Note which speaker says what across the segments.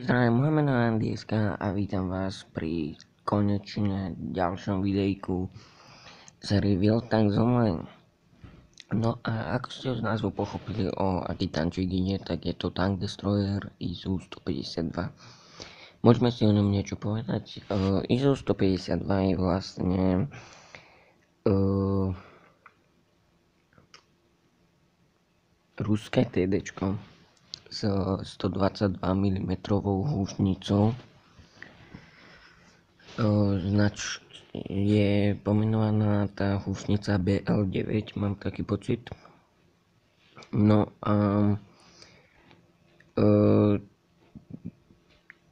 Speaker 1: Zdravím, moje meno je Andieska a vítam vás pri konečne ďalšom videjku série Real Tanks Online. No a ako ste z názvu pochopili, o aký tančík ide, tak je to Tank Destroyer ISU 152. Môžeme si o ňom niečo povedať. ISU 152 je vlastne ruské TDčko s 122 mm húšnicou. Je pomenovaná tá húšnica BL9, mám taký pocit. No a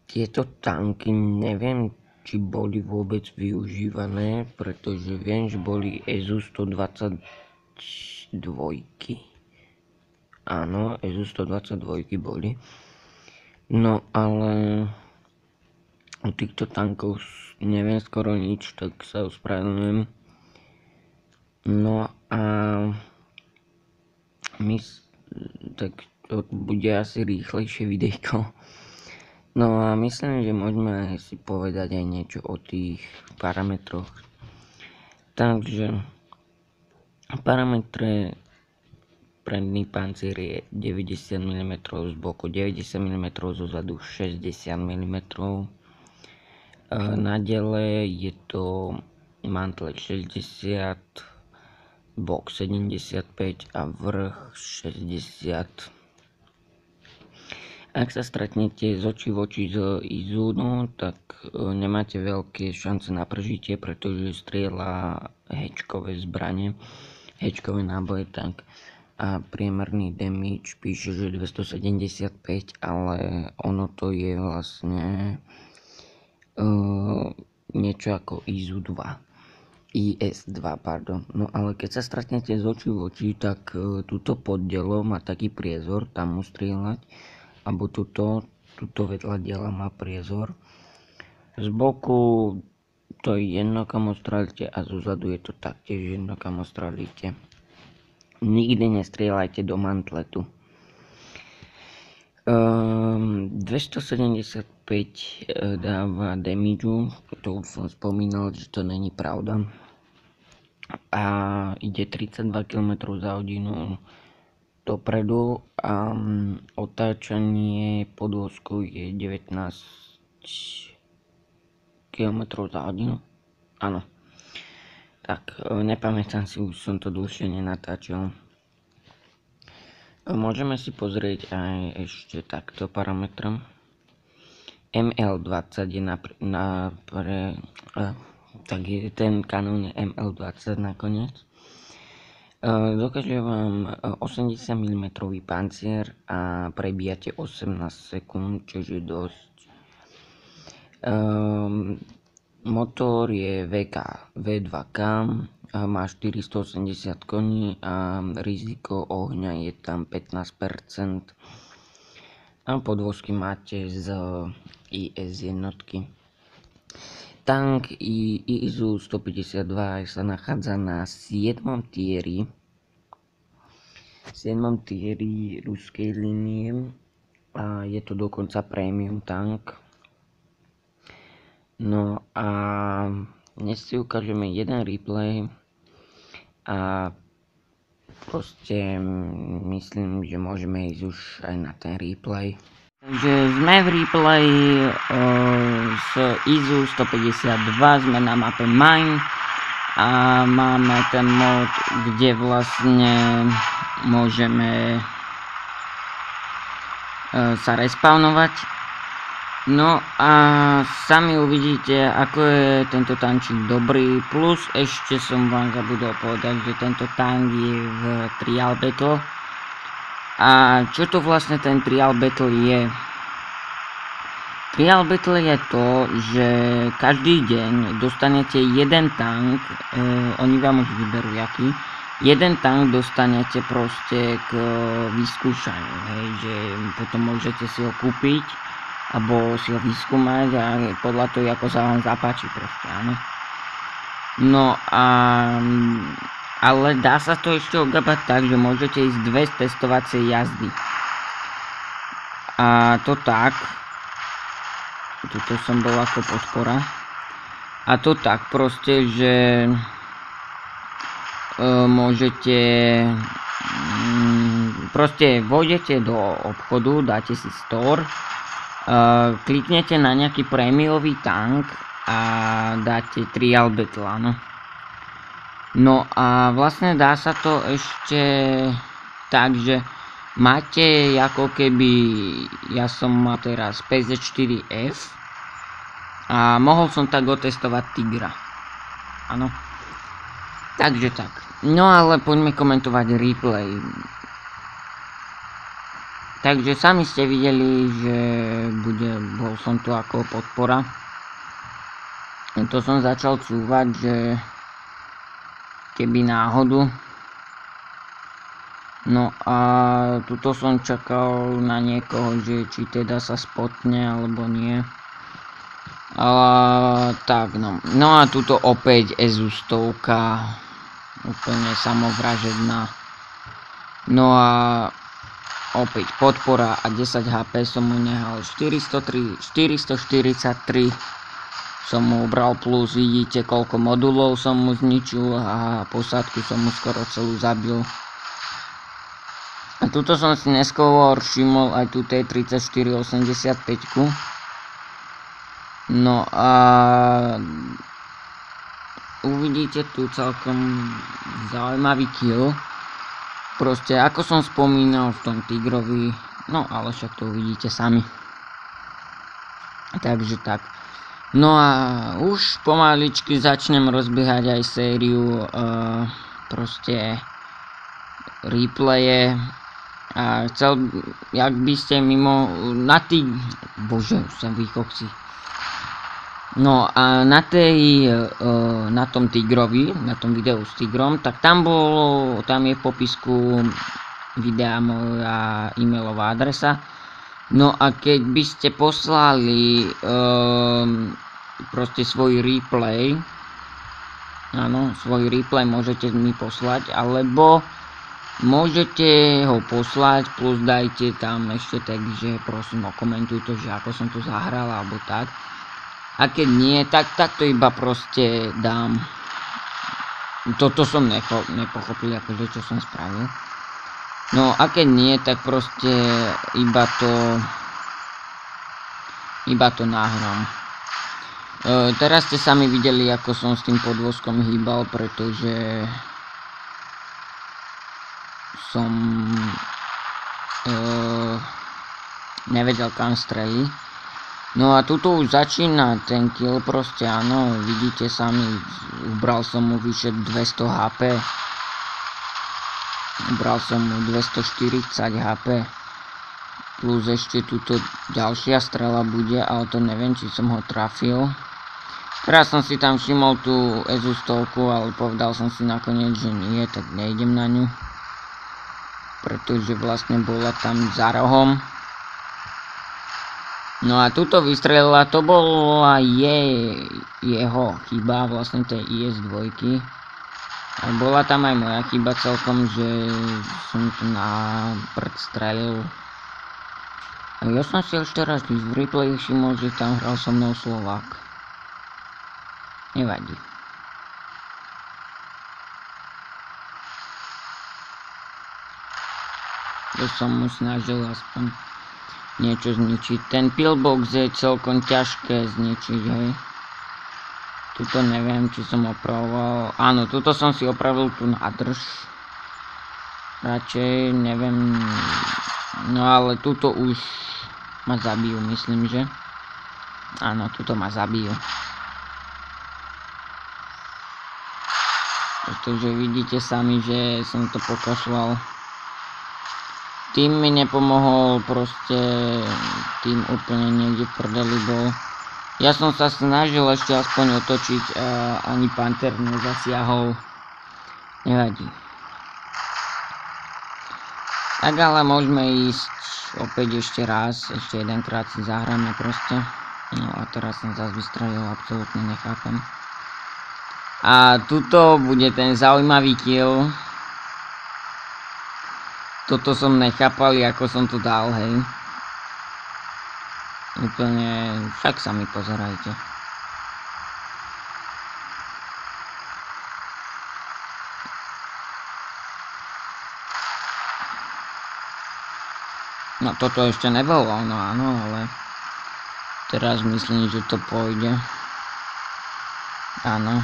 Speaker 1: tieto tanky neviem, či boli vôbec využívané, pretože viem, že boli EZU 122. Áno, EZU 122 boli. No ale o týchto tankov neviem skoro nič, tak sa ospravedlňujem. No a tak to bude asi rýchlejšie videjko. No a myslím, že môžeme si povedať aj niečo o tých parametroch. Takže parametre: predný pancier je 90 mm z boku, 90 mm zo zadu, 60 mm. Nadele je to mantle 60, bok 75 a vrch 60. Ak sa stretnete z očí v oči z ISU, tak nemáte veľké šance na prežitie, pretože strieľa hečkové zbrane, hečkové náboje, tak a priemerný damage píše, že 275, ale ono to je vlastne niečo ako IS-2, pardon. No ale keď sa stretnete z očí v oči, tak túto poddelo má taký priezor, tam mu strieľať, alebo tuto vedľa diela má priezor. Z boku to je jedno, kam ostrelíte, a zozadu je to taktiež jedno, kam ostrelíte. Nikdy nestrieľajte do mantletu. 275 dáva damageu, to už som spomínal, že to není pravda. A ide 32 km za hodinu dopredu a otáčanie podvozku je 19 km za hodinu. Áno. Tak, nepamätám si, už som to dlhšie nenatáčal. Môžeme si pozrieť aj ešte takto parametrom. ML20 je tak je ten kanón je ML20 nakoniec. Dokáže vám 80 mm pancier a prebíjate 18 sekúnd, čo je dosť. Motor je V2K, má 480 koní a riziko ohňa je tam 15%. A podvozky máte z IS jednotky. Tank ISU 152 sa nachádza na 7. tieri ruskej línie a je to dokonca premium tank. No a dnes si ukážeme jeden replay a proste myslím, že môžeme ísť už aj na ten replay. Takže sme v replayi s ISU 152, sme na mape Mine a máme ten mod, kde vlastne môžeme sa respawnovať. No a sami uvidíte, ako je tento tančík dobrý, plus ešte som vám zabudol povedať, že tento tank je v Trial Battle. A čo to vlastne ten Trial Battle je? Trial Battle je to, že každý deň dostanete jeden tank, oni vám už vyberú jaký, jeden tank dostanete proste k vyskúšaniu, hej, že potom môžete si ho kúpiť alebo si ho vyskúmať a podľa toho, ako sa vám zapáči proste, áno. No a ale dá sa to ešte ogabať tak, že môžete ísť 2 testovacie jazdy. A to tak, Tuto som bol ako podpora. A to tak proste, že môžete proste vojdete do obchodu, dáte si store, kliknete na nejaký prémiový tank a dáte trial battle, áno. No a vlastne dá sa to ešte tak, že máte ako keby, ja som mal teraz PZ4F a mohol som tak otestovať Tigra, áno. Takže tak, no ale poďme komentovať replay. Takže sami ste videli, že bol som tu ako podpora. To som začal cúvať, že keby náhodu. No a tuto som čakal na niekoho, že či teda sa spotne alebo nie. Ale tak no. No a tuto opäť ezustovka. Úplne samovražedná. No a opäť podpora a 10 HP som mu nehal. 443 som mu ubral, plus vidíte koľko modulov som mu zničil a posádku som mu skoro celú zabil. A tuto som si neskôr všimol aj tu tej 3485. No a uvidíte tu celkom zaujímavý kill. Proste ako som spomínal v tom Tigrovi, no ale však to uvidíte sami. Takže tak. No a už pomaličky začnem rozbiehať aj sériu proste replaye. A chcel, jak by ste mimo na tých, bože, som výchoxí. No a na tom Tigrovi, na tom videu s Tigrom, tak tam je v popisku videa moja e-mailová adresa. No a keď by ste poslali proste svoj replay, áno, svoj replay môžete mi poslať, alebo môžete ho poslať, plus dajte tam ešte tak, že prosím okomentujte, že ako som to zahral, alebo tak. A keď nie, tak to iba proste dám. Toto som nepochopil, akože čo som spravil. No a keď nie, tak proste iba to nahrám. Teraz ste sami videli, ako som s tým podvozkom hýbal, pretože som nevedel kam streliť. No a tuto už začína ten kill, proste áno, vidíte sami, ubral som mu vyše 200 HP. Ubral som mu 240 HP. Plus ešte tuto ďalšia strela bude, ale to neviem, či som ho trafil. Teraz som si tam všimol tú ezustovku, ale povedal som si nakoniec, že nie, tak nejdem na ňu. Pretože vlastne bola tam za rohom. No a tuto vystrelila, to bola jeho chyba, vlastne tej IS-2. A bola tam aj moja chyba celkom, že som to na prd strelil. A ja som si ešte raz v replayi všimol, že tam hral so mnou Slovák. Nevadí. To som mu snažil aspoň niečo zničiť. Ten pillbox je celkom ťažké zničiť, hej. Tuto neviem, či som opravoval. Áno, tuto som si opravil tú nádrž. Radšej, neviem. No ale tuto už ma zabijú, myslím, že. Áno, tuto ma zabijú. Pretože vidíte sami, že som to pokašľal. Tým mi nepomohol, proste tým úplne niekde v prdeli bol. Ja som sa snažil ešte aspoň otočiť a ani Panther nezasiahol. Nevadí. Tak ale môžeme ísť opäť ešte raz, ešte jedenkrát si zahráme proste. No a teraz som zase vystrelil, absolútne nechápem. A tuto bude ten zaujímavý kill. Toto som nechápal, ako som to dal, hej. Úplne, však sa mi pozerajte. No toto ešte nebolo ono, áno, ale teraz myslím, že to pôjde. Áno.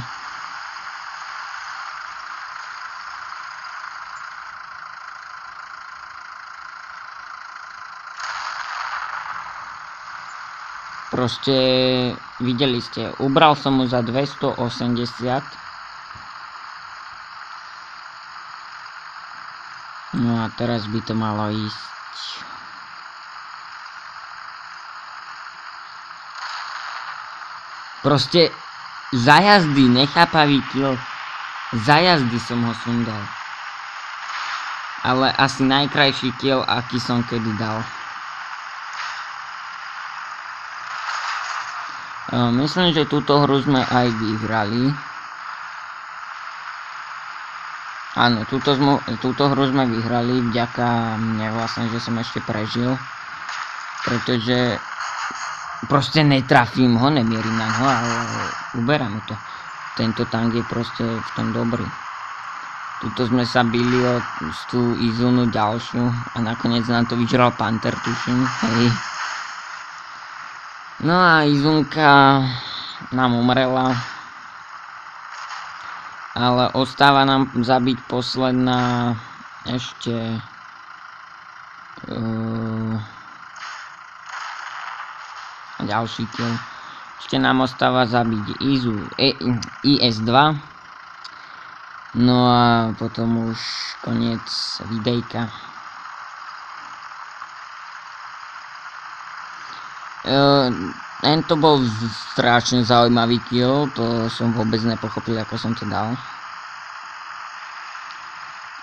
Speaker 1: Proste, videli ste, ubral som mu za 280. No a teraz by to malo ísť. Proste, za jazdy, nechápavý kill. Za jazdy som ho sundal. Ale asi najkrajší kill, aký som kedy dal. Myslím, že túto hru sme aj vyhrali. Áno, túto hru sme vyhrali vďaka mne vlastne, že som ešte prežil. Pretože proste netrafím ho, nemierim na ho, ale uberám mu to. Tento tank je proste v tom dobrý. Tuto sme sa bili o tú Izunu ďalšiu a nakoniec nám to vyžral Panther, tuším, hej. No a Izunka nám umrela. Ale ostáva nám zabiť posledná ešte ďalší kill. Ešte nám ostáva zabiť IS-2. No a potom už koniec videjka. Tento bol strašne zaujímavý kill, to som vôbec nepochopil, ako som to dal.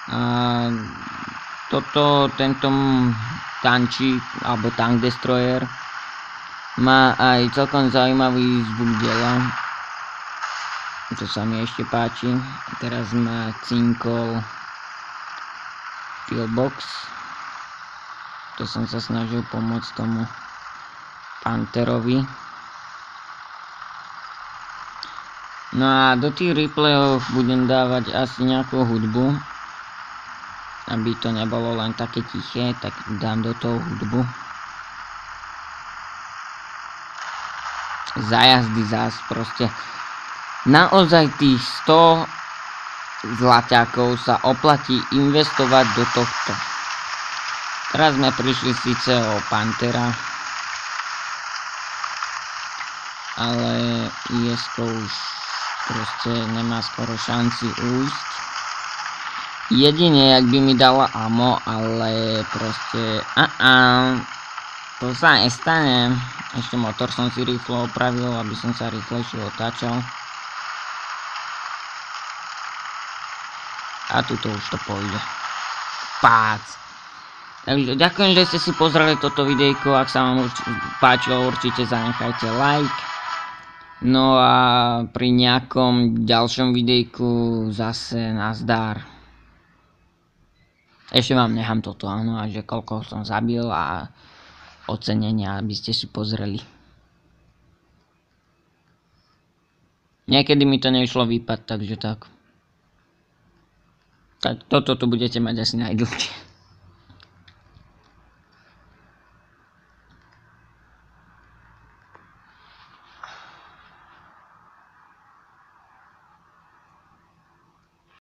Speaker 1: A tento tančík, alebo tank destroyer, má aj celkom zaujímavý zvuk diela. To sa mi ešte páči. Teraz ma cinkol pillbox. To som sa snažil pomôcť tomu Pantherovi. No a do tých replayov budem dávať asi nejakú hudbu. Aby to nebolo len také tiché, tak dám do toho hudbu. Zajazdy zás proste. Naozaj tých 100 zlaťákov sa oplatí investovať do tohto. Teraz sme prišli síce o Panthera, ale IS-ko už proste nemá skoro šanci ujsť. Jedine, jak by mi dala ammo, ale proste to sa nestane. Ešte motor som si rýchlo opravil, aby som sa rýchlejšie otáčal. A tuto už to pôjde. Pác. Takže ďakujem, že ste si pozreli toto videjko. Ak sa vám páčilo, určite zanechajte like. No a pri nejakom ďalšom videjku zase nazdar. Ešte vám nechám toto, áno, a že koľko som zabil a ocenenia, aby ste si pozreli. Niekedy mi to nešlo vypať, takže tak. Tak toto tu budete mať asi najdlhšie.